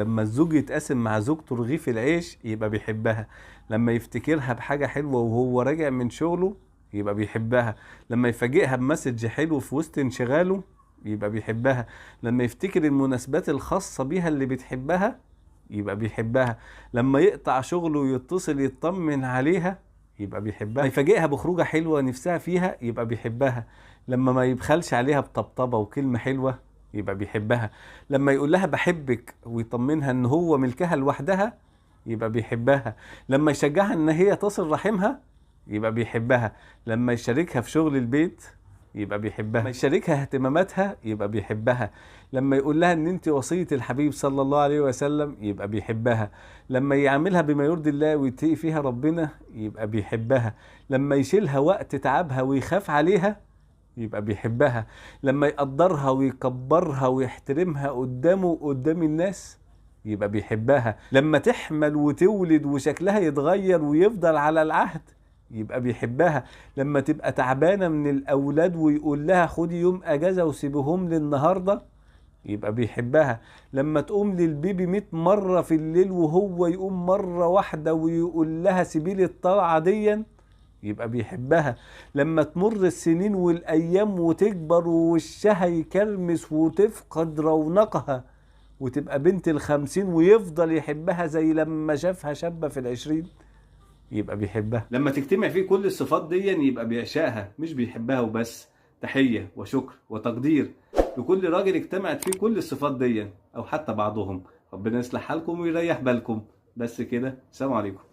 لما الزوج يتقاسم مع زوجته رغيف العيش يبقى بيحبها. لما يفتكرها بحاجة حلوة وهو راجع من شغله يبقى بيحبها. لما يفاجئها بمسج حلو في وسط انشغاله يبقى بيحبها. لما يفتكر المناسبات الخاصة بيها اللي بتحبها يبقى بيحبها. لما يقطع شغله ويتصل يطمن عليها يبقى بيحبها. لما يفاجئها بخروجة حلوة نفسها فيها يبقى بيحبها. لما ما يبخلش عليها بطبطبة وكلمة حلوة يبقى بيحبها. لما يقول لها بحبك ويطمنها ان هو ملكها لوحدها يبقى بيحبها. لما يشجعها ان هي تصل رحمها يبقى بيحبها. لما يشاركها في شغل البيت يبقى بيحبها. لما يشاركها اهتماماتها يبقى بيحبها. لما يقول لها ان انت وصية الحبيب صلى الله عليه وسلم يبقى بيحبها. لما يعاملها بما يرضي الله ويتقي فيها ربنا يبقى بيحبها. لما يشيلها وقت تعبها ويخاف عليها يبقى بيحبها. لما يقدرها ويكبرها ويحترمها قدامه وقدام الناس يبقى بيحبها. لما تحمل وتولد وشكلها يتغير ويفضل على العهد يبقى بيحبها. لما تبقى تعبانة من الأولاد ويقول لها خدي يوم أجازة وسيبهم لي النهاردة يبقى بيحبها. لما تقوم للبيبي 100 مرة في الليل وهو يقوم مرة واحدة ويقول لها سيبيلي الطلعة ديًا يبقى بيحبها. لما تمر السنين والأيام وتكبر ووشها يكرمس وتفقد رونقها وتبقى بنت ال50 ويفضل يحبها زي لما شافها شابة في ال20 يبقى بيحبها. لما تجتمع فيه كل الصفات دي يبقى بيعشقها مش بيحبها وبس. تحية وشكر وتقدير لكل راجل اجتمعت فيه كل الصفات دي أو حتى بعضهم. ربنا يصلح حالكم ويريح بالكم. بس كده، سلام عليكم.